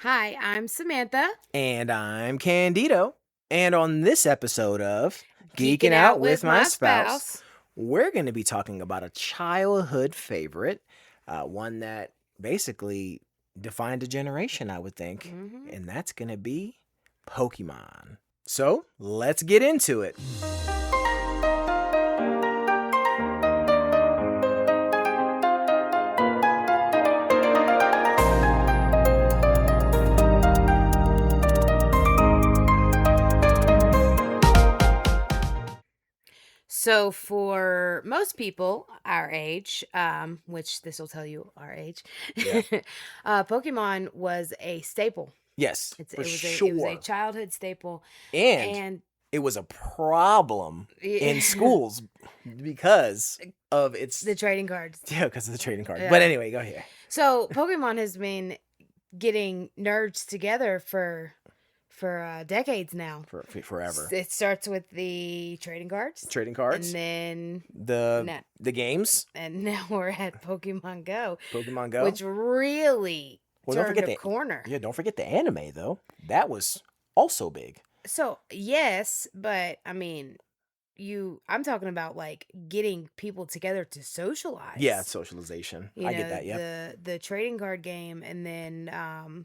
Hi, I'm Samantha. And I'm Candido. And on this episode of Geeking Geeking Out out with with My my Spouse, spouse. we're going to be talking about a childhood favorite, one that basically defined a generation, I would think. hmm And that's going to be Pokemon. So let's get into it. So, for most people our age, which this will tell you our age, Yeah. Pokemon was a staple. Yes, It's for it was a sure. childhood staple, And and it was a problem in schools because of its the trading cards. yeah, because of the trading card. But Yeah. anyway, go here. So Pokemon has been getting nerds together for decades now. For forever. It starts with the trading cards, Trading and cards, then the now, the games, and now we're at Pokemon Go, Pokemon Go. which really Well, don't turned forget a the corner. yeah, don't forget the anime though. That was also big. So yes, but I mean, I'm talking about like getting people together to Yeah, socialize. socialization. You I get know, that. Yep. the trading card game, and then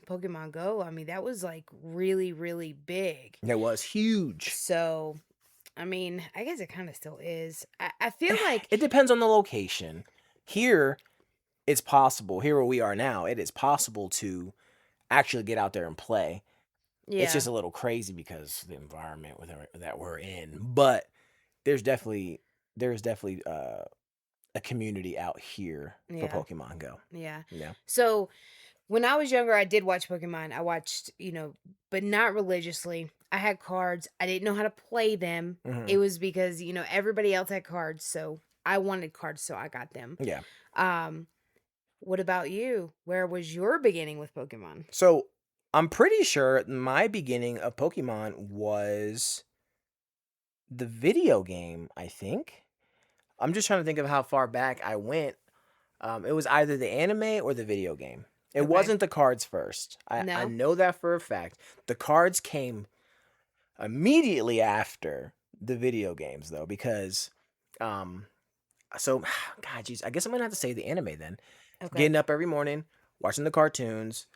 Pokemon Go. I mean, that was like really really big. It was huge. So I mean, I guess it kind of still is. I feel like, It depends on the location. Here, it's possible. Here where we are now, it is possible to actually get out there and play. It's yeah, just a little crazy because of the environment that we're in. But there's definitely there's definitely a community out here for yeah, Pokemon Go. yeah. Yeah. So when I was younger, I did watch Pokemon. I watched, but not religiously. I had cards. I didn't know how to play them. Hmm. It was because, everybody else had cards, so I wanted cards, so I got them. Yeah. Um, what about you? Where was your beginning with Pokemon? So I'm pretty sure my beginning of Pokemon was the video game, I think. I'm just trying to think of how far back I went. It was either the anime or the video game. It Okay. wasn't the cards first. I No? know that for a fact. The cards came immediately after the video games, though, because, um, so, God, jeez, I guess I'm gonna have to say the anime then. Okay. Getting up every morning, watching the cartoons.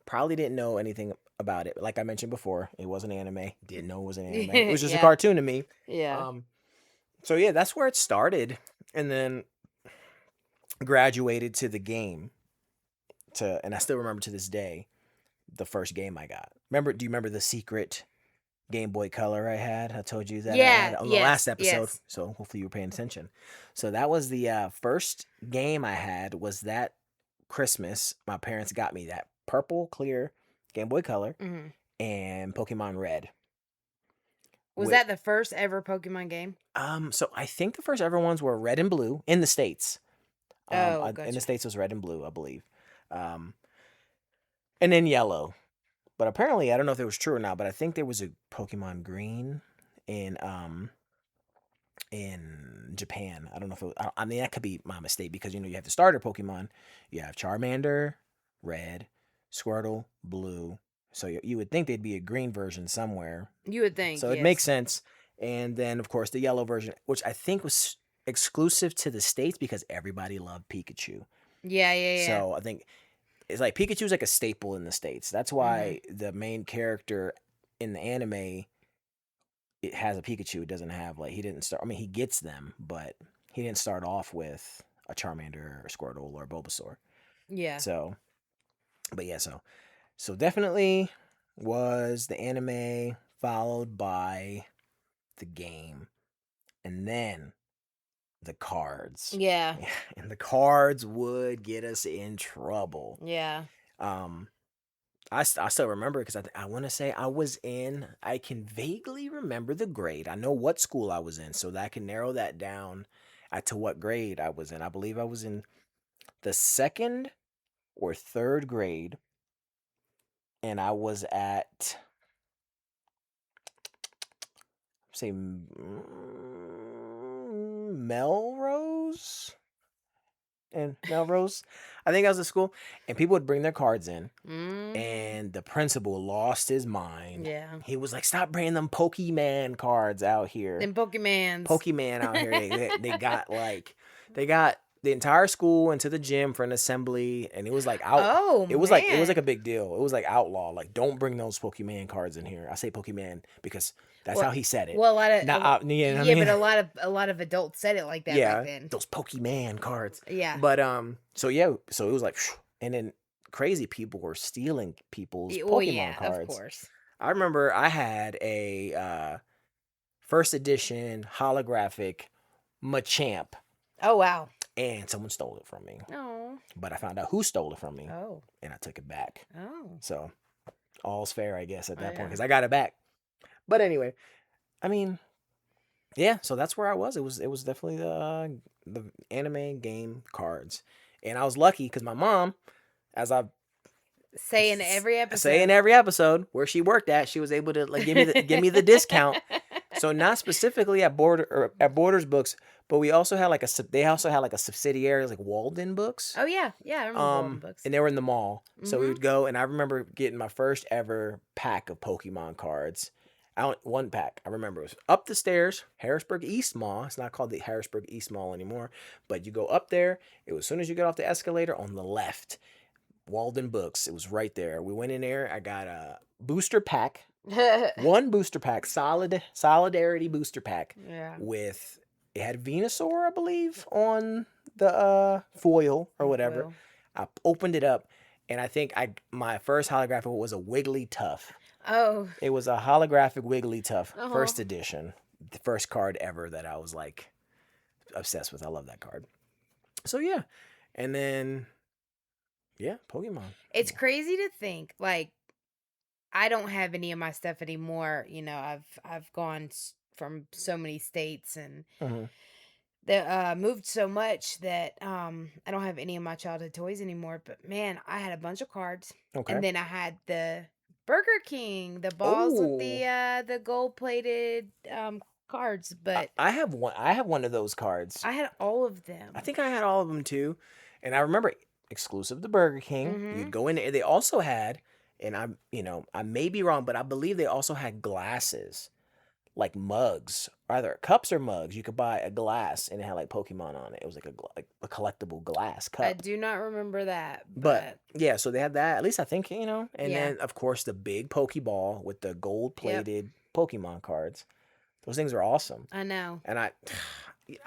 Probably didn't know anything about it. Like I mentioned before, it was an anime. Didn't know it was an anime. It was just a Yeah. cartoon to me. Yeah. Um, so yeah, that's where it started, and then graduated to the game. And I still remember to this day the first game I got. Remember? Do you remember the secret Game Boy Color I had? I told you that I had Yeah. on the last Yes. episode. Yes. So hopefully you were paying attention. So that was the first game I had. Was that Christmas? My parents got me that purple clear Game Boy Color hmm and Pokemon Red. Was With that the first ever Pokemon game? so I think the first ever ones were Red and Blue in the states. Oh, In the gotcha. states was Red and Blue, I believe. Um, and then Yellow. But apparently, I don't know if it was true or not, but I think there was a Pokemon Green in in Japan. I don't know if I mean that could be my mistake because you have the starter Pokemon. You have Charmander, Red, Squirtle, Blue. So you would think there'd be a green version somewhere. You would think, So it makes yes. sense. And then of course the yellow version, which I think was exclusive to the states because everybody loved Pikachu. Yeah, yeah, So I think it's like Pikachu's like a staple in the states. That's yeah. hmm why the main character in the anime it has a Pikachu. It doesn't have like he didn't start. I mean, he gets them, but he didn't start off with a Charmander or a Squirtle or a Bulbasaur. Yeah. So, but yeah, so definitely was the anime followed by the game, and then the cards. Yeah. And the cards would get us in trouble. Yeah. Um, I still remember because I want to say I can vaguely remember the grade. I know what school I was in, so that I can narrow that down to what grade I was in. I believe I was in the second or third grade, and I was at, say, Melrose. in Melrose. I think I was at school, and people would bring their cards in, Mhm. and the principal lost his mind. Yeah. He was like, "Stop bringing them Pokemon cards out here." Them Pokemans. Pokemon out here. They got like they got the entire school into the gym for an assembly, and it was like out. Oh, It was like a man. big deal. It was like outlaw. Like, don't bring those Pokemon cards in here. I say Pokemon because that's Well how he said it. well, a lot of a Not lo you know what I yeah, but mean? a lot of adults said it like that back Yeah, then. those Pokemon cards. Yeah. But so yeah, so it was like, and then crazy people were stealing people's Well, Pokemon yeah, of cards. course. I remember I had a first edition holographic Machamp, Oh, wow. and someone stole it from me. Oh. But I found out who stole it from me, Oh. and I took it back. Oh. So all's fair, I guess, at Oh, that point yeah. because I got it back. But anyway, I mean, yeah. So that's where I was. It was definitely the anime game cards, and I was lucky because my mom, as I Say in every say in episode. every episode where she worked at, she was able to like give me the discount. So not specifically at Borders Books, but we also had like they also had like a subsidiary like Walden Books. Oh, yeah. Yeah, I remember Walden Books. And they were in the mall. So we Mhm. would go, and I remember getting my first ever pack of Pokemon cards. One pack. I remember it was up the stairs, Harrisburg East Mall. It's not called the Harrisburg East Mall anymore, but you go up there. It was as soon as you get off the escalator on the left, Walden Books. It was right there. We went in there. I got a booster pack, one booster pack, solidarity booster pack Yeah. with it had Venusaur, I believe, on the foil or Oh, whatever. well. I opened it up, and I think my first holographic was a Wigglytuff. Oh. It was a holographic Wigglytuff, Uh-huh. first edition, the first card ever that I was like obsessed with. I love that card. So yeah, and then yeah, Pokemon. It's crazy to think, like, I don't have any of my stuff anymore. I've gone from so many states and Hmm. moved so much that I don't have any of my childhood toys anymore. But man, I had a bunch of cards, and Okay. then I had the Burger King, the balls with Oh, the gold plated cards. But I have one. I have one of those cards. I had all of I them. think I had all of them too, and I remember exclusive to Burger King. You'd Mm-hmm. go in there. They also had, and I may be wrong, but I believe they also had glasses, like mugs, either cups or mugs. You could buy a glass and it had like Pokemon on it. It was like a collectible glass I cup. do not remember that, But but yeah, so they had that. At least I think And yeah. then of course the big Pokeball with the gold Yep. plated Pokemon cards. Those things are awesome. I know. And I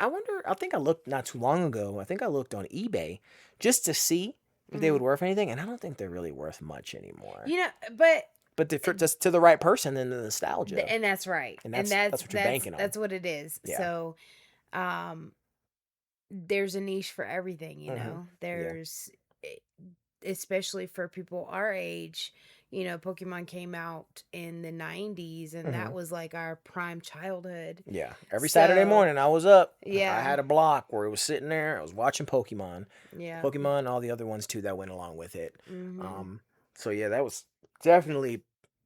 wonder. I think I looked not too long ago. I think I looked on eBay just to see if they Hmm. would worth anything, and I don't think they're really worth much anymore. But But for just to the right person, then the nostalgia, and that's right. and And that's what you're banking on. that's what it is. Yeah. So, um there's a niche for everything, Hmm. Yeah. There's e- especially for people our age, Pokemon came out in the 90s and Hmm. that was like our prime childhood. Yeah. Every Saturday So, morning, I was up. I yeah. had a block where it was sitting there. I was watching Yeah. Pokemon, all the other ones too that went along with it. Mhm. So yeah, that was definitely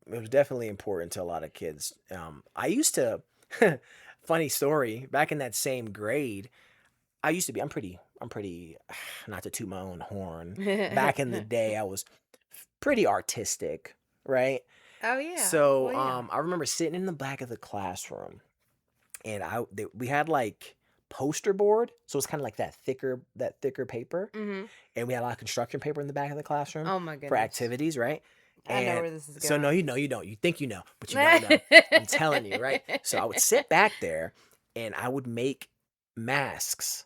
it was definitely important to a lot of kids. I used to, funny story, back in that same grade, I used to be, I'm pretty, not to toot my own horn. Back in the day, I was pretty artistic, right? Oh yeah. So, Well, yeah. I remember sitting in the back of the classroom, and we had like poster board, so it's kind of like that thicker paper, Mhm. and we had a lot of construction paper in the back of the classroom Oh my for goodness. activities, right? I know And where this is so no, going. you don't. You think you know, but you don't know. I'm telling you, right? So I would sit back there and I would make masks,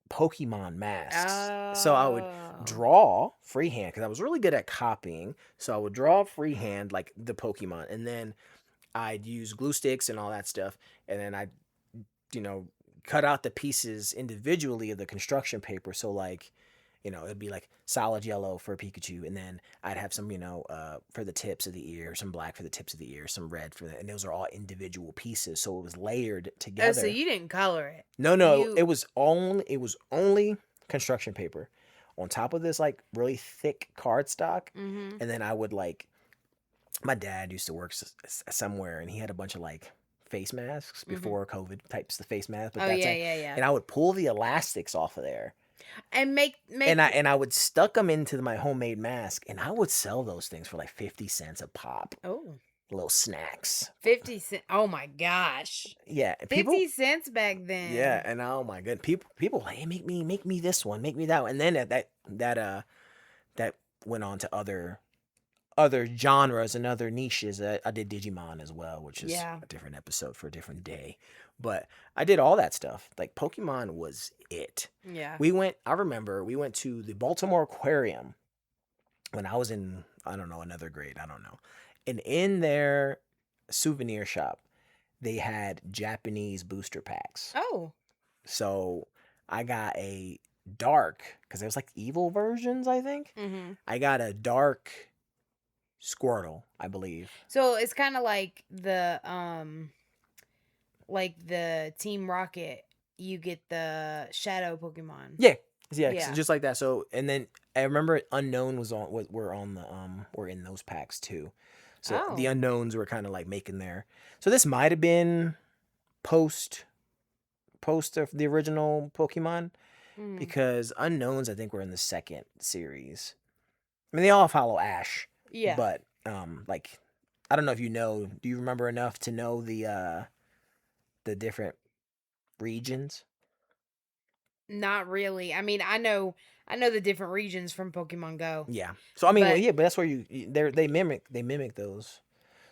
Pokemon masks. So I would Oh. draw freehand because I was really good at copying. So I would draw freehand like the Pokemon, and then I'd use glue sticks and all that stuff, and then I'd you know cut out the pieces individually of the construction paper. So like it'd be like solid yellow for Pikachu, and then I'd have some, for the tips of the ear, some black for the tips of the ear, some red for the, and those are all individual pieces, so it was layered Oh, so together. you didn't color it. No, no, You it was only construction paper on top of this like really thick cardstock, Mhm. and then I would like my dad used to work somewhere, and he had a bunch of like face masks Mhm. before COVID types the face mask, but Oh, that's yeah, it. yeah, yeah. And I would pull the elastics off of there, And And make I would stuck them into my homemade mask, and I would sell those things for like 50 cents a pop. oh, Little snacks. 50 cents. Oh my gosh. Yeah, 50 people. cents back Yeah, then. and oh my god, people like, hey, make me this one, make me that one, and then that went on to other genres and other niches. I did Digimon as well, which is Yeah. a different episode for a different day. But I did all that stuff. Like Pokemon was it. Yeah. I remember we went to the Baltimore Aquarium when I was in, I don't know, another grade, I don't know. And in their souvenir shop, they had Japanese booster packs. Oh. So I got a dark, because there was like evil versions, I think. Mhm. I got a dark Squirtle, I believe. So it's kind of like the Team Rocket, you get the Shadow Pokemon. Yeah, yeah, Yeah. just like that. So, and then I remember Unknown was on. Were on the were in those packs too. So the Oh. unknowns were kind of like making their. So this might have been post post of the original Pokemon, Mm. because unknowns I think were in the second series. I mean, they all follow Ash, Yeah. but like I don't know if you know. Do you remember enough to know the different regions? Not really. I mean, I know the different regions from Pokemon Go. Yeah. So I mean, well, But yeah, but that's where they mimic those.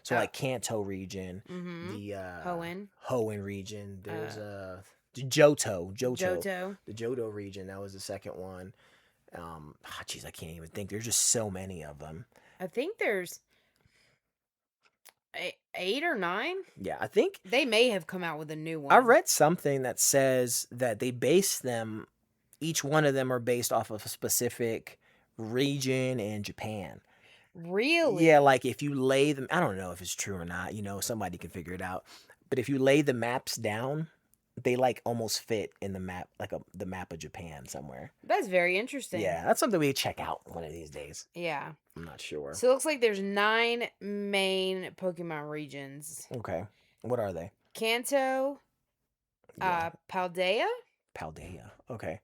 So uh like Kanto region, mhm. the Hoenn, Hoenn region. There's uh Johto, Johto. the Johto region. That was the second one. Jeez, I can't even think. There's just so many of them. I think there's 8 or 9. Yeah, I think They may have come out with a new I one. read something that says that they base them. Each one of them are based off of a specific region in Japan. Yeah, Really? like if you lay them, I don't know if it's true or not, somebody can figure it out. But if you lay the maps down, they like almost fit in the map, like the map of Japan somewhere. That's very interesting. Yeah, that's something we check out one of these days. Yeah. I'm not sure. So it looks like there's 9 main Pokemon regions. Okay. What are they? Kanto, Yeah. Paldea. Paldea. Okay.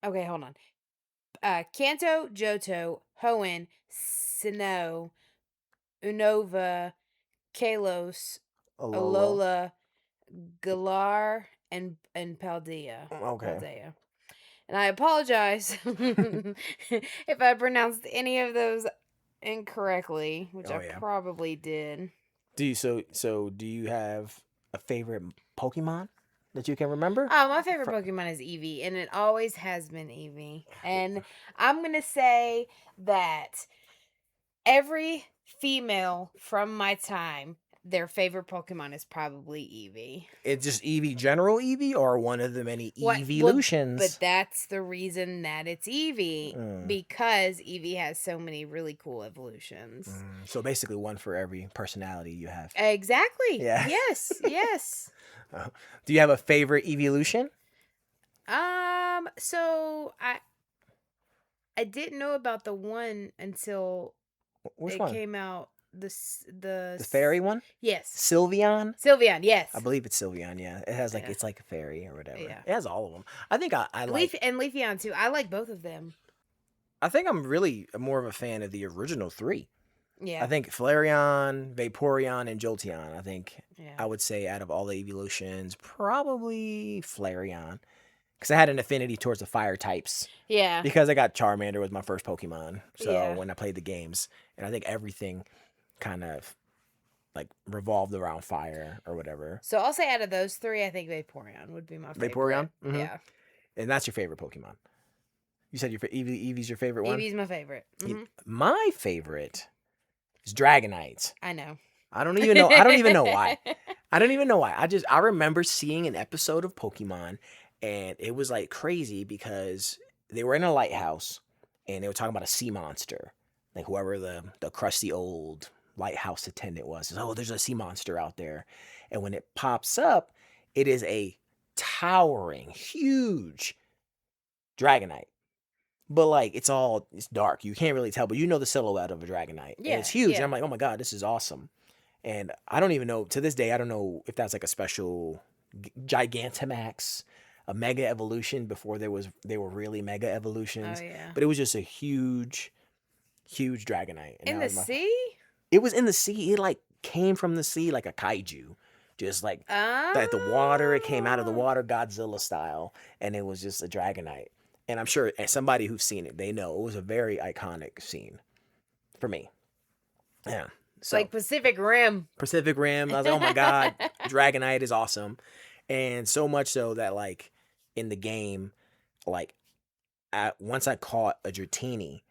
Okay, hold on. Kanto, Johto, Hoenn, Sinnoh, Unova, Kalos, Alola. Alola, Galar, and Paldea. Okay. Paldea. And I apologize if I pronounced any of those incorrectly, which Oh I yeah. probably did. Do you have a favorite Pokemon that you can remember? Oh, my favorite Fr- Pokemon is Eevee, and it always has been Eevee. And I'm gonna say that every female from my time, their favorite Pokemon is probably Eevee. It's just Eevee, general Eevee, or one of the many What? Well, but evolutions. that's the reason that it's Eevee, Mm. because Eevee has so many really cool evolutions. So basically, one for every personality you have. Exactly. Yeah. Yes. Yes. Do you have a favorite evolution? So I didn't know about the one until Which it one? came out. The fairy one? Yes. Sylveon? Sylveon, yes. I believe it's Sylveon, yeah. It has like, Yeah. it's like a fairy or whatever. Yeah. It has all of them. I think I like, Leafeon too. I like both of them. I think I'm really more of a fan of the original three. I Yeah. think Flareon, Vaporeon, and Jolteon. I think Yeah. I would say out of all the evolutions, probably Flareon. Because I had an affinity towards the fire types. Yeah. Because I got Charmander was my first Pokemon. So Yeah. when I played the games, and I think everything kind of like revolved around fire or whatever. So I'll say out of those three, I think Vaporeon would be my favorite. Vaporeon? Yeah. And that's your favorite Pokemon. You said Eevee's your favorite one? Eevee's my favorite. My favorite is Dragonites. I know. I don't even know. I don't even know why. I don't even know why. I remember seeing an episode of Pokemon, and it was like crazy because they were in a lighthouse and they were talking about a sea monster. Like whoever the crusty old lighthouse attendant was says, "Oh, there's a sea monster out there." And when it pops up, it is a towering, huge Dragonite. But like it's dark. You can't really tell, but you know the silhouette of a Dragonite. And Yeah. it's huge. And Yeah. I'm like, oh my God, this is awesome. And I don't even know, to this day, I don't know if that's like a special Gigantamax a mega evolution before they were really mega Oh evolutions. yeah. But it was just a huge, huge Dragonite, and In that the was my. sea? It was in the sea. It like came from the sea like a kaiju, just like the water. It came out of the Oh. water, Godzilla style, and it was just a Dragonite. And I'm sure somebody who's seen it, they know it was a very iconic scene for me. Yeah. So Like Pacific Rim. Pacific Rim, I was like, oh my god, Dragonite is awesome, and so much so that like in the game, like once I caught a Dratini,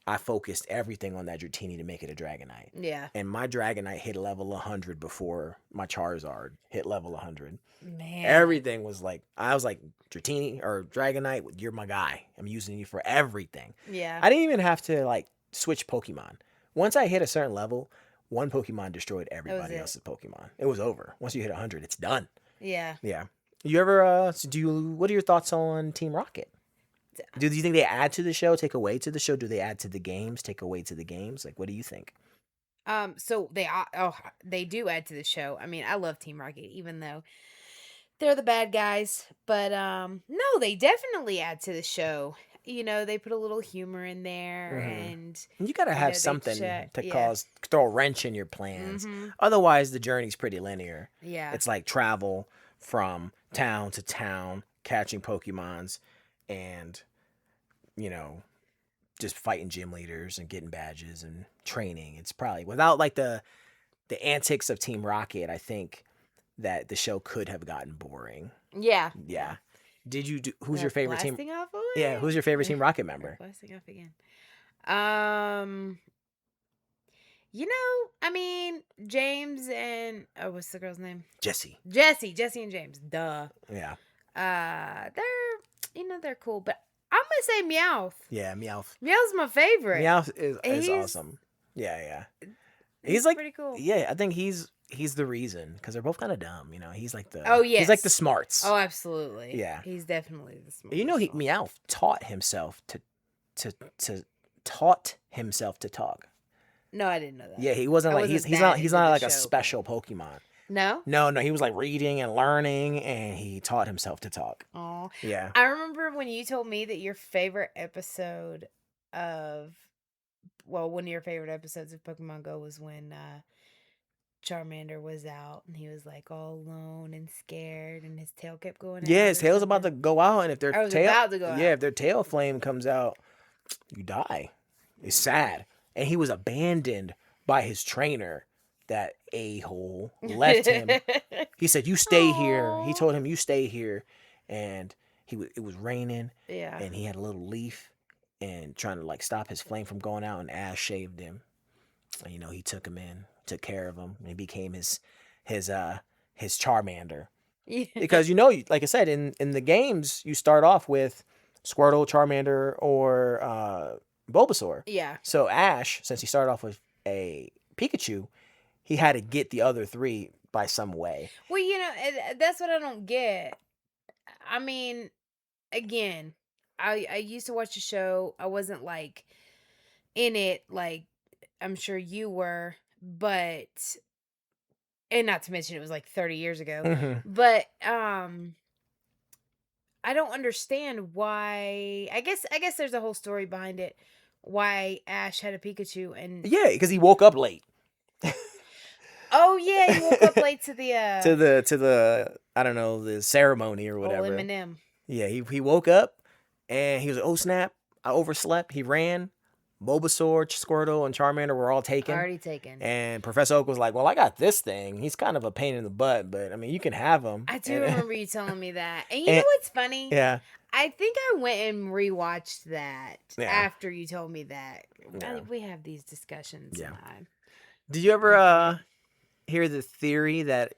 I focused everything on that Dratini to make it a Dragonite. Yeah. And my Dragonite hit level 100 before my Charizard hit level 100. Man. Everything was like, I was like, Dratini or Dragonite, you're my guy. I'm using you for everything. Yeah. I didn't even have to like switch Pokemon. Once I hit a certain level, one Pokemon destroyed everybody it. else's Pokemon. It was over. Once you hit 100, it's done. Yeah. Yeah. You ever, what are your thoughts on Team Rocket? Do you think they add to the show, take away to the show? Do they add to the games, take away to the games? Like, what do you think? So they do add to the show. I mean, I love Team Rocket, even though they're the bad guys. But no, they definitely add to the show. You know, they put a little humor in there, and You gotta have they something check. to Yeah. throw a wrench in your plans. Mm-hmm. Otherwise, the journey's pretty linear. Yeah. It's like travel from town to town, catching Pokemons, and you know, just fighting gym leaders and getting badges and training. It's probably without like the antics of Team Rocket. I think that the show could have gotten boring. Yeah. Yeah. Did you do? Who's They're your favorite team? blasting off Yeah. away. Who's your favorite Team Rocket They're member? blasting off again. You know, I mean, James and what's the girl's name? Jesse. Jesse and James. Duh. Yeah. They're cool, but I'm gonna say Meowth. Yeah. Meowth. Meowth's my favorite. Meowth is He's- awesome. Yeah. Yeah. He's He's like pretty cool. Yeah. I think he's the reason because they're both kind of dumb. You know, he's like the Oh, he's like yes. the smarts. Oh, absolutely. Yeah. He's definitely the smartest. You know, one. Meowth taught himself to talk. No, I didn't know that. Yeah, he wasn't I like wasn't he's that not into the like a show, special Pokemon. No. No, he was like reading and learning, and he taught himself to talk. Oh, Yeah. I remember when you told me that your favorite episode of, one of your favorite episodes of Pokemon Go was when Charmander was out and he was like all alone and scared, and his tail kept going out. Yeah, his or tail's about to something. go out, and if their I was tail about to go out. if their tail flame comes out, you die. It's sad. And he was abandoned by his trainer. That a-hole left him. He said, "You stay here." He Aw. told him, "You stay here," and it was raining, Yeah. and he had a little leaf and trying to like stop his flame from going out, and Ash shaved him. And, he took him in, took care of him, and he became his Charmander. Yeah. Because like I said, in the games, you start off with Squirtle, Charmander, or Bulbasaur. Yeah. So Ash, since he started off with a Pikachu, he had to get the other three by some way. Well, that's what I don't get. I mean, again, I used to watch the show. I wasn't like in it like I'm sure you were, but and not to mention it was like 30 years ago. Mhm. But I don't understand why. I guess there's a whole story behind it. Why Ash had a Pikachu and Yeah, because he woke up late oh yeah, you woke up late to the to the I don't know, the ceremony or old whatever. Eminem. Yeah, he woke up and he was like, "Oh snap! I overslept." He ran. Bulbasaur, Squirtle, and Charmander were all taken. Already taken. And Professor Oak was like, "Well, I got this thing. He's kind of a pain in the butt, but I mean, you can have him." I do And- remember you telling me that. And you And- know what's funny? Yeah. I think I went and rewatched that Yeah. after you told me that. Yeah. We have these discussions. Yeah. And Did you ever hear the theory that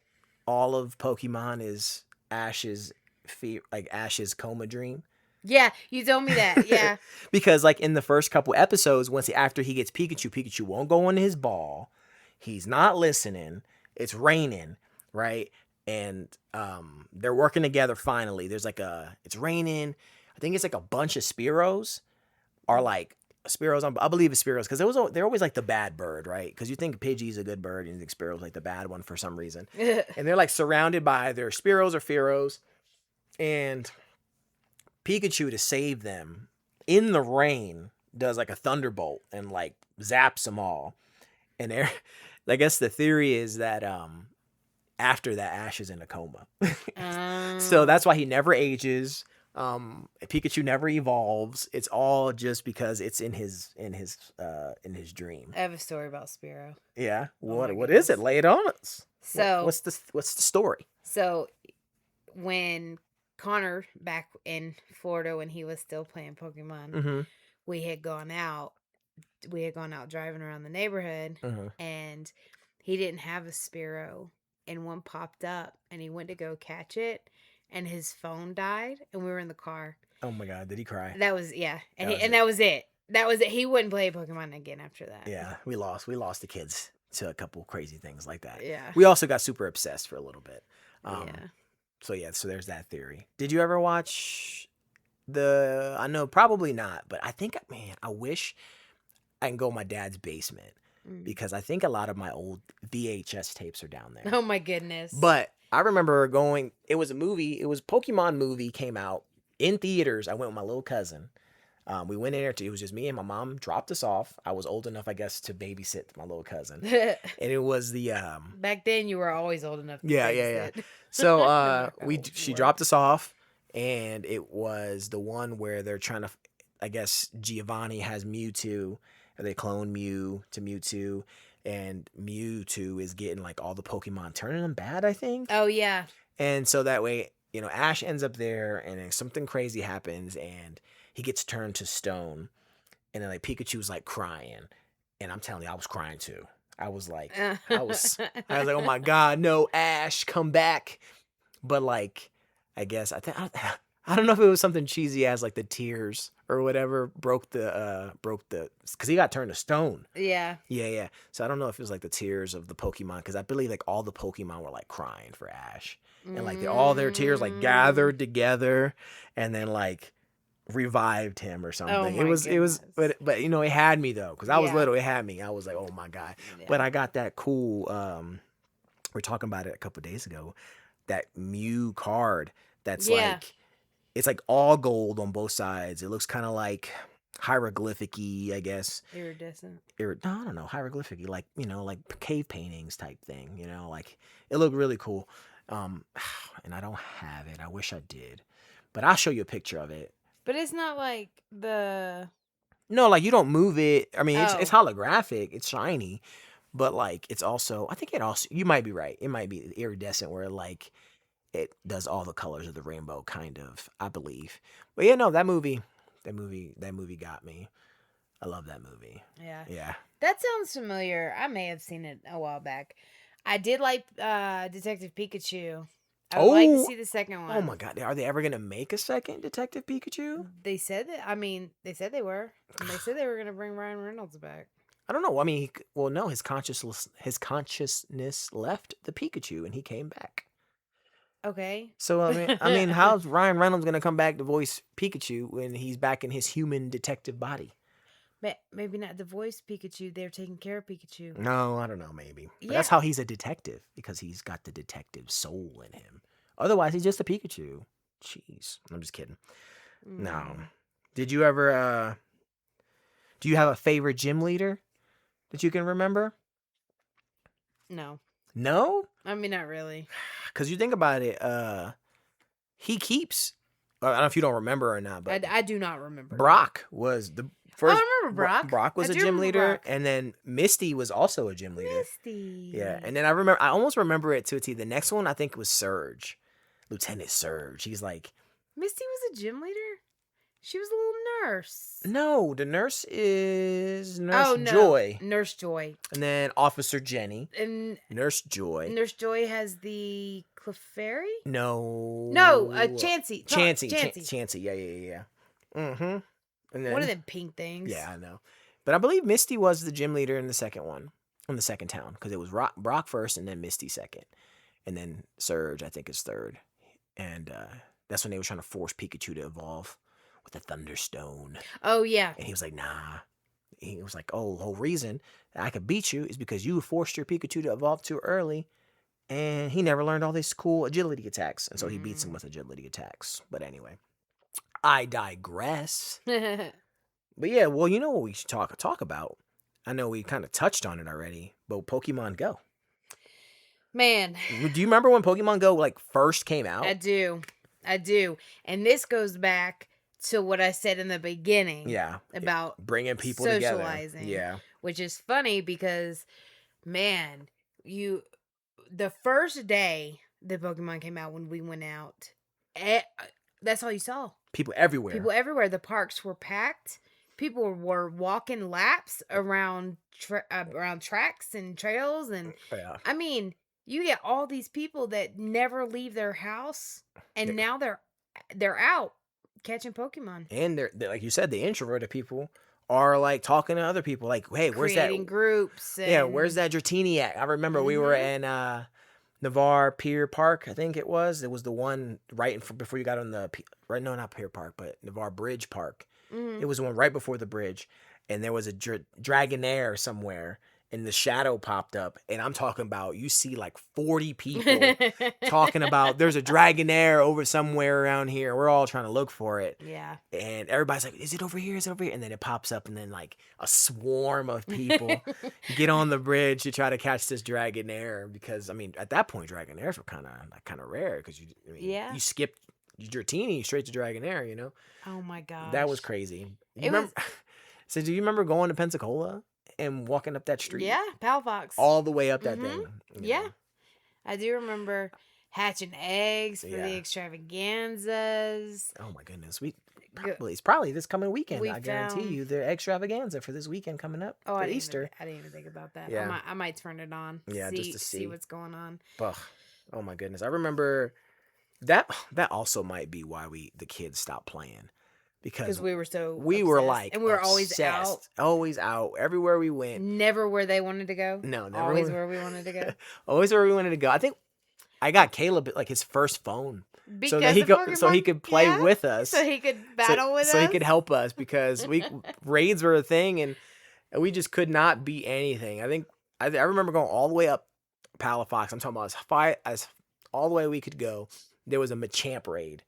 all of Pokemon is Ash's Ash's coma dream? yeah, you told me that. Yeah. Because like in the first couple episodes, after he gets Pikachu won't go on his ball. He's not listening. It's raining, right? And they're working together finally. There's it's raining. I think it's like a bunch of Spearows are like Spearows. I believe it's Spearows because they're always like the bad bird, right? Because you think Pidgey's a good bird and you think Spearow's like the bad one for some reason. And they're like surrounded by their Spearows or Fearows, and Pikachu, to save them in the rain, does like a thunderbolt and like zaps them all. And I guess the theory is that after that, Ash is in a coma. So Um, that's why he never ages. Pikachu never evolves. It's all just because it's in his dream. I have a story about Spiro. Yeah. Oh my What is it? goodness. Lay it on us. So, What's the story? so when Connor back in Florida when he was still playing Pokemon, Mm-hmm. we had gone out. We had gone out driving around the neighborhood, Mm-hmm. and he didn't have a Sparrow, and one popped up, and he went to go catch it, and his phone died, and we were in the car. Oh my God! Did he cry? That was and That was it. that was it. That was it. He wouldn't play Pokemon again after that. Yeah, we lost. We lost the kids to a couple crazy things like that. Yeah. We also got super obsessed for a little bit. Yeah. So yeah, so there's that theory. Did you ever watch the? I know probably not, but I think, man, I wish I can go in my dad's basement Mm. because I think a lot of my old VHS tapes are down there. Oh my goodness. But I remember going. It was a movie. It was Pokemon movie came out in theaters. I went with my little cousin. We went in there. It was just me and my mom. Dropped us off. I was old enough, I guess, to babysit my little cousin, and it was the Back then, you were always old enough. To yeah. babysit. So No matter how we old you she were. dropped us off, and it was the one where they're trying to. I guess Giovanni has Mewtwo. Or they clone Mew to Mewtwo, and Mewtwo is getting like all the Pokemon turning them bad, I think. Oh yeah. And so that way, Ash ends up there, and then something crazy happens, and he gets turned to stone, and then like Pikachu's like crying, and I'm telling you, I was crying too. I was like, I was like, oh my God, no, Ash, come back. But like, I guess I don't know if it was something cheesy as like the tears or whatever broke the because he got turned to stone. Yeah. Yeah. So I don't know if it was like the tears of the Pokemon because I believe like all the Pokemon were like crying for Ash and like all their tears like gathered together and then like revived him or something. Oh my It was goodness. but it had me though because I was Yeah. little. It had me. I was like, oh my God. Yeah. But I got that cool. We're talking about it a couple days ago. That Mew card that's Yeah. like it's like all gold on both sides. It looks kind of like hieroglyphic-y, I guess. Iridescent. No, I don't know, hieroglyphic-y, like like cave paintings type thing. Like it looked really cool. And I don't have it. I wish I did, but I'll show you a picture of it. But it's not like the. No, like you don't move it. I mean, it's Oh. holographic. It's shiny, but like it's also. I think it also. You might be right. It might be iridescent, where like it does all the colors of the rainbow, kind of. I believe. But yeah, no, that movie got me. I love that movie. Yeah. Yeah. That sounds familiar. I may have seen it a while back. I did like Detective Pikachu. I would like to Oh, see the second one. oh my God! Are they ever gonna make a second Detective Pikachu? They said that. I mean, they said they were. And they said they were gonna bring Ryan Reynolds back. I don't know. I mean, well, no, his consciousness left the Pikachu, and he came back. Okay. So I mean, how's Ryan Reynolds gonna come back to voice Pikachu when he's back in his human detective body? Maybe not the voice Pikachu. They're taking care of Pikachu. No, I don't know. Maybe, but Yeah. that's how he's a detective because he's got the detective soul in him. Otherwise, he's just a Pikachu. Jeez, I'm just kidding. No. Mm, Did you ever? Do you have a favorite gym leader that you can remember? no. No, I mean, not really. because you think about it. He keeps. I don't know if you don't remember or not, but I do not remember. Brock was the Oh, first. I remember Brock. Brock was I a do gym remember leader, Brock. and then Misty was also a gym leader. Misty. Yeah, and then I almost remember it to a T. The next one I think was Surge, Lieutenant Surge. He's like, Misty was a gym leader. She was a little nurse. no, the nurse is Nurse Oh no, Joy, Nurse Joy. and then Officer Jenny, And Nurse Joy. Nurse Joy has the Clefairy? No, No, Chansey. Chansey. Yeah. Mm-hmm. And then, One of them pink things. Yeah, I know. But I believe Misty was the gym leader in the second one, in the second town, because it was Brock first, and then Misty second, and then Surge I think is third, and that's when they were trying to force Pikachu to evolve with the Thunderstone, Oh yeah. and he was like, nah. He was like, oh, the whole reason that I could beat you is because you forced your Pikachu to evolve too early, and he never learned all these cool agility attacks, and so he beats him with agility attacks. But anyway, I digress. But yeah, well, you know what we should talk about? I know we kind of touched on it already, but Pokemon Go. Man, Do you remember when Pokemon Go like first came I out? do. I do. And this goes back to what I said in the beginning Yeah, about bringing people together. socializing, Yeah, which is funny because, man, you the first day that Pokemon came out when we went out, eh, that's all you saw. people everywhere. People everywhere. The parks were packed. People were walking laps around around tracks and trails, and Yeah, I mean, you get all these people that never leave their house, and now they're out catching Pokemon, and they're like you said, the introverted people are like talking to other people, like, "Hey, where's that? creating groups, Yeah, where's and that Dratini at?" I remember we were mm-hmm, in Navarre Pier Park, I think it was. It was the one right before you got on the right. No, not Pier Park, but Navarre Bridge Park. mm-hmm. It was the one right before the bridge, and there was a Dragonair somewhere, and the shadow popped up, and I'm talking about you see like 40 people talking about there's a Dragonair over somewhere around here. We're all trying to look for it, Yeah. and everybody's like, "Is it over here? Is it over here?" And then it pops up, and then like a swarm of people get on the bridge to try to catch this Dragonair because I mean at that point Dragonairs were kind of rare because Yeah. you skipped your teeny straight to Dragonair, you know. Oh my That was gosh. crazy. You It remember? was So do you remember going to Pensacola and walking up that street yeah, Palafox. all the way up that Mm-hmm. thing? You Yeah. know. I do remember hatching eggs for the Yeah. extravaganzas. Oh my goodness. Go- It's probably this coming weekend. We I guarantee found. you the extravaganza for this weekend coming up Oh, for Easter. I didn't even think about that. Yeah. I might turn it on. Yeah, just to See see. what's going on. Ugh. Oh my goodness. I remember that also might be why the kids stopped playing because Because we were so we were obsessed, like and we were always out. obsessed, always out everywhere we went. Never where they wanted to go. No, never Always where we wanted to go. always where we wanted to go. I think I got Caleb like his first phone so that Because of so he Pokemon, could play yeah. with us, So he could battle with so us. he could help us because we raids were a thing and we just could not beat anything. I think I remember going all the way up Palafox. I'm talking about as all the way we could go. There was a Machamp raid.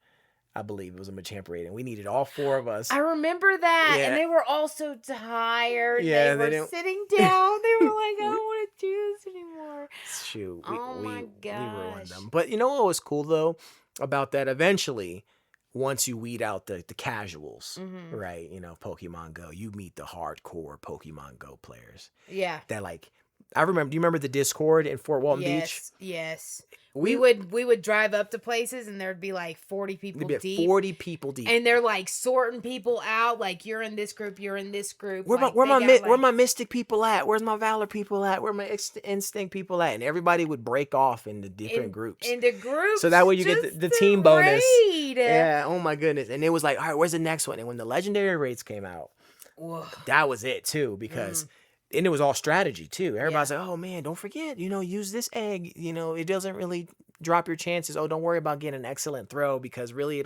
I believe it was a Machamp raid, and we needed all four of us. I remember that, Yeah. and they were all so tired. Yeah, they they were didn't- sitting down. They were like, "I don't want to do this anymore." Shoot, Oh my we ruined gosh. them. But you know what was cool though about that? Eventually, once you weed out the casuals, Mm-hmm. right? You know, Pokemon Go, you meet the hardcore Pokemon Go players. Yeah. That like, I remember. Do you remember the Discord in Fort Walton Beach? Yes. We We would drive up to places and there'd be like 40 people there'd be deep. 40 people deep. And they're like sorting people out, like you're in this group, you're in this group. Where like, where my Mystic people at? Where's my Valor people at? Where my Instinct people at? And everybody would break off into different groups. Into groups. So that way you get just the to team bonus. raid. Yeah. Oh my goodness. And it was like, all right, where's the next one? And when the legendary raids came out, Whoa. that was it too because. And it was all strategy too. Everybody's Yeah. like, "Oh man, don't forget, use this egg. It doesn't really drop your chances. Oh, don't worry about getting an excellent throw because really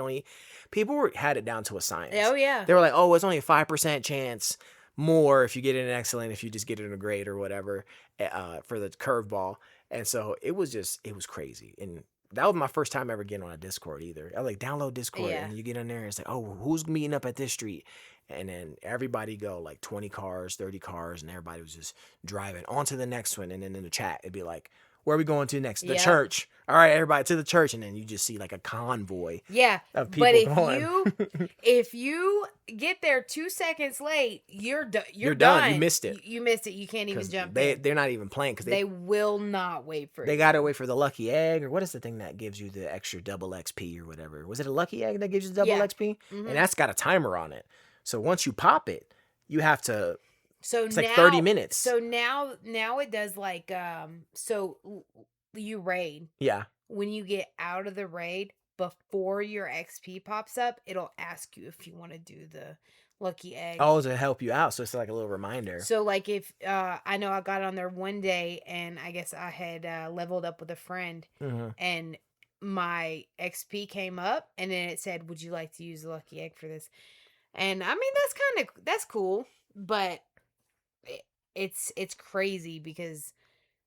people had it down to a science. Oh yeah. They were like, oh, it's only a 5% chance more if you get an excellent, if you just get it in a grade or whatever for the curveball. And so it was crazy. And that was my first time ever getting on a Discord either. I like download Discord Yeah. and you get in there and it's like, oh, who's meeting up at this street? And then everybody go like 20 cars, 30 cars, and everybody was just driving on to the next one. And then in the chat, it'd be like, where are we going to next? The Yeah. church. All right, everybody to the church. And then you just see like a convoy Yeah. of people But going. if you get there 2 seconds late, you're done. You're done. You missed it. You missed it. You can't even 'Cause jump in. they're not even playing because They will not wait for they you. got to wait for the lucky egg, or what is the thing that gives you the extra double XP or whatever? Was it a lucky egg that gives you double Yeah. XP? Mhm. And that's got a timer on it. So once you pop it, you have to. So It's now, like 30 minutes. So now it does like you raid. Yeah. When you get out of the raid before your XP pops up, it'll ask you if you want to do the lucky egg. Oh, to help you out. So it's like a little reminder. So like if I know I got on there one day and I guess I had leveled up with a friend Mhm. and my XP came up and then it said, "Would you like to use the lucky egg for this?" And I mean that's cool, but it's crazy because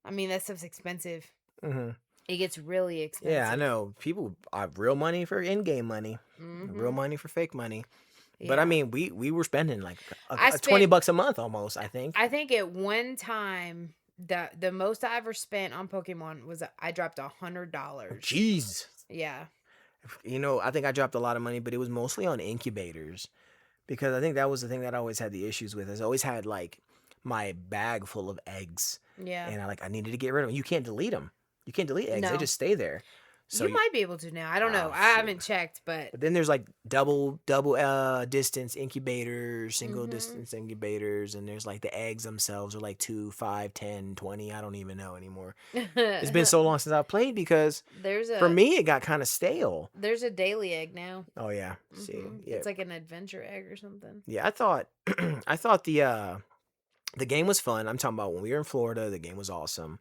I mean that stuff's expensive. Mhm. It gets really Yeah, I expensive. know. People have real money for in-game money, real Mhm. money for fake money. But I Yeah. mean, we were spending like I spent $20 a month almost, I think. I think at one time the most I ever spent on Pokemon was I dropped $100. Jeez. Yeah. I think I dropped a lot of money, but it was mostly on incubators because I think that was the thing that I always had the issues with. Is I always had like my bag full of eggs, Yeah. and I needed to get rid of them. You can't delete them. You can't delete eggs; they No. just stay there. So You might be able to now. I don't know. oh I shoot. haven't checked, but But then there's like double distance incubators, single mhm. distance incubators, and there's like the eggs themselves are like 2, 5, 10, 20. I don't even know anymore. It's been so long since I've played because there's for a me it got kind of stale. there's a daily egg now. Oh yeah, see, yeah, It's like an adventure egg or something. yeah. I thought I thought the game was fun. I'm talking about when we were in Florida, the game was awesome.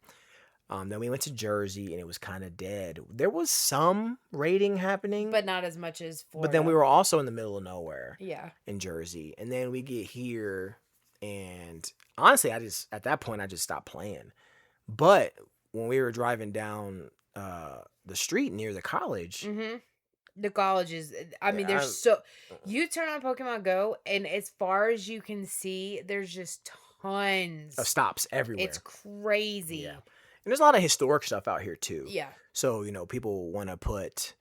Then we went to Jersey and it was kind of dead. There was some raiding happening, But not as much as but then we Florida. were also in the middle of nowhere Yeah. in Jersey. And then we get here and honestly, at that point I just stopped playing. But when we were driving down the street near the college, Mhm. The colleges. I mean, I, you turn on Pokemon Go, and as far as you can see, there's just tons. stops It's everywhere. Yeah. crazy. And there's a lot of historic stuff out here too. Yeah. So, people want to put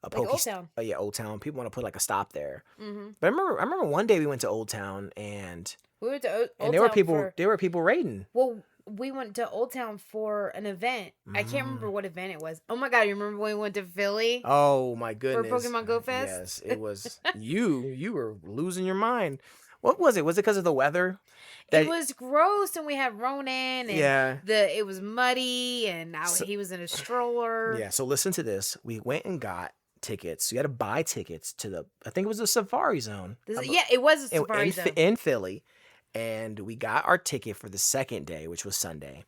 a Like Old Town. yeah, Old Town. People want to put like a stop there. Mhm. But I remember one day we went to Old Town and We went to Old there were Town people for. there were people raiding. Well, we went to Old Town for an event. I can't remember Mm. what event it was. Oh my god, you remember when we went to Philly Oh my for goodness. Pokemon Go Fest? Yes, it was you were losing your mind. What was it? Was it because of the weather? It was gross, and we had Ronan, and Yeah. it was muddy, and So, he was in a stroller. yeah, so listen to this. We went and got tickets. You had to buy tickets to I think it was the Safari Zone. Yeah, it was a in, safari in, zone. in Philly, and we got our ticket for the second day, which was Sunday.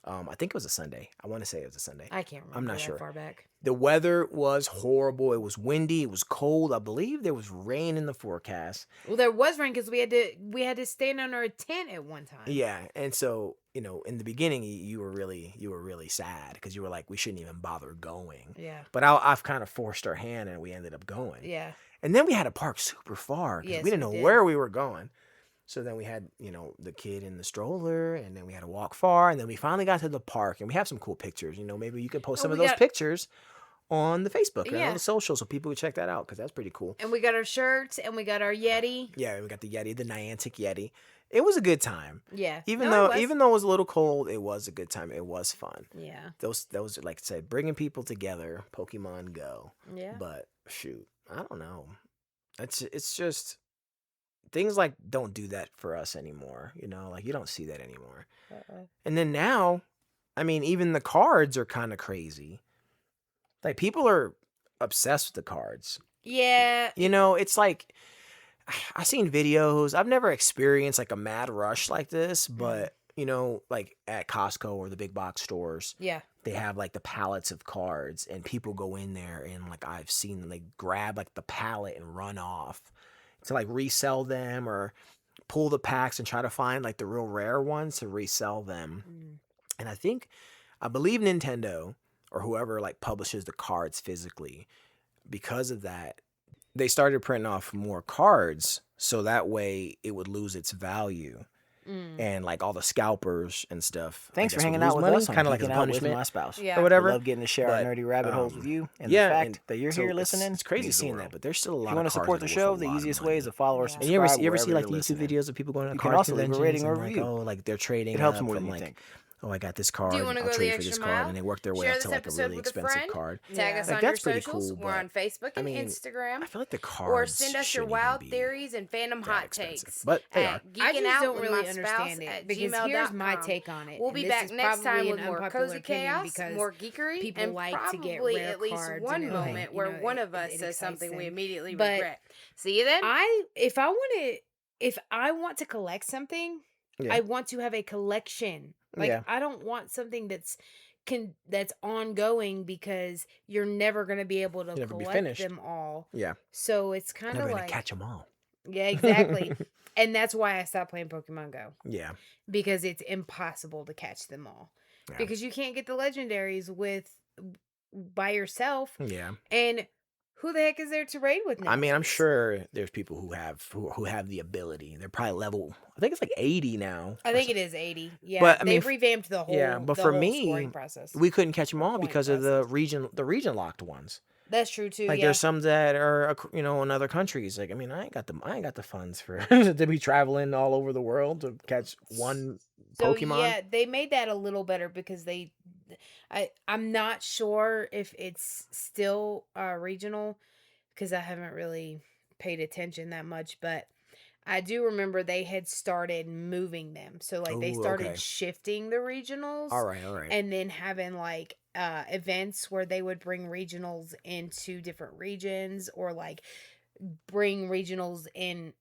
I think it was a Sunday. I want to say it was a Sunday. I can't remember I'm not that sure. far back. The weather was horrible. It was windy. It was cold. I believe there was rain in the forecast. Well, there was rain because we had to stand under a tent at one time. Yeah, and so in the beginning, you were really sad because you were like, we shouldn't even bother going. Yeah. But I've kind of forced our hand, and we ended up going. Yeah. And then we had to park super far because Yes, we didn't we know did. where we were going. So then we had, the kid in the stroller, and then we had to walk far, and then we finally got to the park, and we have some cool pictures. Maybe you can post some of those pictures on the Facebook and on the social so people can check that out because that's pretty cool. And we got our shirts, and we got our Yeti. Yeah, we got the Yeti, the Niantic Yeti. It was a good time. Yeah. Even though it was a little cold, it was a good time. It was fun. Yeah. Those like I said, bringing people together, Pokemon Go. Yeah. But shoot, I don't know. It's just things like don't do that for us anymore. Like you don't see that anymore. And then now, I mean, even the cards are kind of crazy. Like people are obsessed with the cards. Yeah. It's like I've seen videos. I've never experienced like a mad rush like this, but like at Costco or the big box stores, Yeah. they have like the pallets of cards, and people go in there and like I've seen them, they grab like the pallet and run off to like resell them or pull the packs and try to find like the real rare ones to resell them. And I believe Nintendo or whoever like publishes the cards physically, because of that, they started printing off more cards so that way it would lose its value. And like all the scalpers and stuff. Thanks I for guess, hanging would out lose with money, us on kind of like as Geeking a Out with punishment my spouse. Yeah. or whatever. We love getting to share our But, nerdy rabbit holes with you, and yeah, the fact and that you're so here it's- listening. It's crazy means the seeing world. that, but there's still a lot If you of want to cards support that the are worth a show, the lot of easiest money. way is to follow or Yeah. And subscribe. you ever see wherever like you're the YouTube listening. videos of people going to You card can also leave a conventions rating or and like, review. oh, like they're trading It helps up more than and you like, think. oh, I got this card. Do you want to I'll go trade the for this extra card, mile? and they work their way Share up this to like a episode really with a expensive friend. card. Tag us Like on that's your pretty socials. cool. We're But on Facebook I and mean, Instagram. I feel like the cards Or send us your shouldn't even wild be theories and fandom that hot expensive. takes But they are. at I geeking just out don't with really my spouse understand at it because here's my gmail.com. take on it. it. We'll and be this back is next time probably with an more unpopular cozy opinion chaos, because more geekery, people and like to get probably rare at least cards one and moment you where know, one of us it says excites something we them. immediately But regret. See you then. If I want to collect something, Yeah. I want to have a collection. Like Yeah. I don't want something that's ongoing because you're never going to be able to You'll never be collect finished. them all. Yeah. So it's kind Never of gonna like catch them all. yeah, exactly. And that's why I stopped playing Pokemon Go Yeah. because it's impossible to catch them all. Yeah. Because you can't get the legendaries with by yourself. Yeah. And who the heck is there to raid with I mean, I'm nowadays? sure there's people who have the ability. They're probably level. I think it's like 80 now, I or think so. it is 80. Yeah, But I mean, they've revamped yeah. But the for whole scoring me, process we couldn't catch them or all point because of process. the region locked ones. That's true too. Like Yeah. there's some that are in other countries. Like I mean, I ain't got the funds for to be traveling all over the world to catch one So Pokemon. yeah, they made that a little better because I'm not sure if it's still regional because I haven't really paid attention that much, but I do remember they had started moving them. So like they Oh, started okay. shifting the regionals All right. and then having like events where they would bring regionals into different regions or like bring regionals in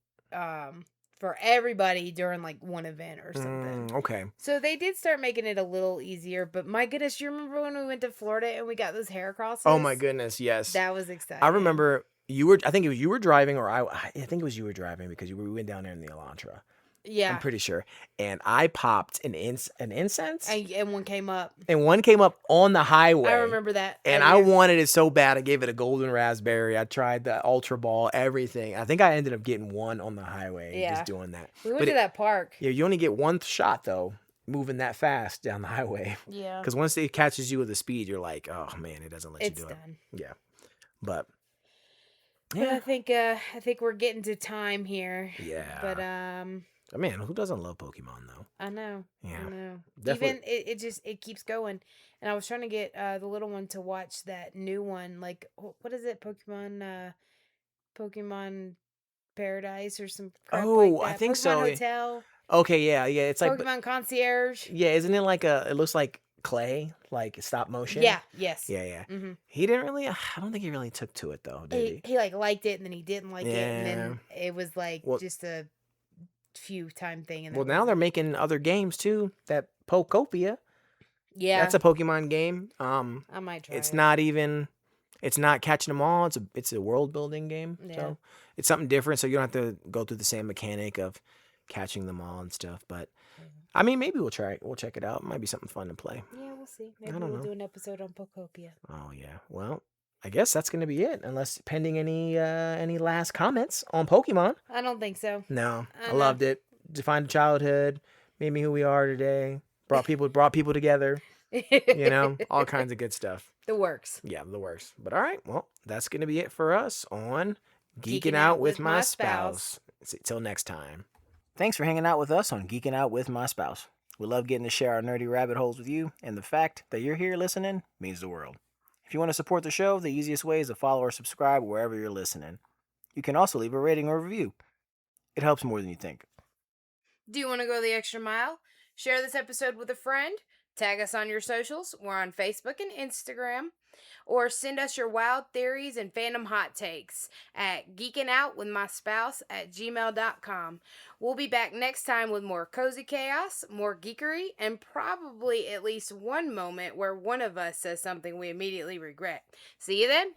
for everybody during like one event or something. Okay. So they did start making it a little easier, but my goodness, you remember when we went to Florida and we got those hair Oh my crosses? goodness, yes. That was I exciting. remember you were. I think it was you were driving, or I think it was you were driving because we went down there in the Elantra. I'm Yeah. pretty sure. And I popped an incense, And one came up. and one came up on the I highway. remember that. And I Yeah. wanted it so bad, I gave it a golden raspberry. I tried the ultra ball, everything. I think I ended up getting one on the highway, just Yeah. doing that. We went But to that park. yeah, you only get one shot though, moving that fast down the highway. Yeah. Because once it catches you with the speed, you're like, oh man, it doesn't let you It's do it. done. Yeah, but But yeah, I think we're getting to time here. But yeah. I mean, who doesn't love Pokemon though? I know. I Yeah, know. definitely. Even it just it keeps going. And I was trying to get the little one to watch that new one like what is it? Pokemon Paradise or some crap like Oh, I that. think Pokemon so. Hotel, Okay, yeah, yeah. It's like, but Pokemon Concierge. yeah, isn't it like a? It looks like clay, like stop motion. Yeah, yes. Yeah, yeah. Mhm. He didn't really. I don't think he really took to it though, did he? He like liked it and then he didn't like it and Yeah. then it was like Well, just a few time thing and well, that was now they're it. making other games too. That Pokopia, that's Yeah, a Pokemon game. I might try It's it. not even. It's not catching them all. It's a world building game. Yeah. So it's something different. So you don't have to go through the same mechanic of catching them all and stuff. But Mhm. I mean, maybe we'll try it. We'll check it out. It might be something fun to play. Yeah, we'll see. I Maybe don't we'll know. do an episode on Pokopia. Oh yeah. Well, I guess that's gonna be it. Unless pending any last comments on Pokemon. I don't think so. No, I I know. loved it. Defined childhood, made me who we are today. Brought people together. You know, all kinds of good stuff. The works. Yeah, the worst. But all right, well, that's gonna be it for us on Geeking Geeking Out out with with My my spouse. Spouse. Till next time. Thanks for hanging out with us on Geeking Out with My Spouse. We love getting to share our nerdy rabbit holes with you, and the fact that you're here listening means the world. If you want to support the show, the easiest way is to follow or subscribe wherever you're listening. You can also leave a rating or review. It helps more than you think. Do you want to go the extra mile? Share this episode with a friend. Tag us on your socials. We're on Facebook and Instagram. Or send us your wild theories and fandom hot takes at geekingoutwithmyspouse@gmail.com. We'll be back next time with more cozy chaos, more geekery, and probably at least one moment where one of us says something we immediately regret. See you then.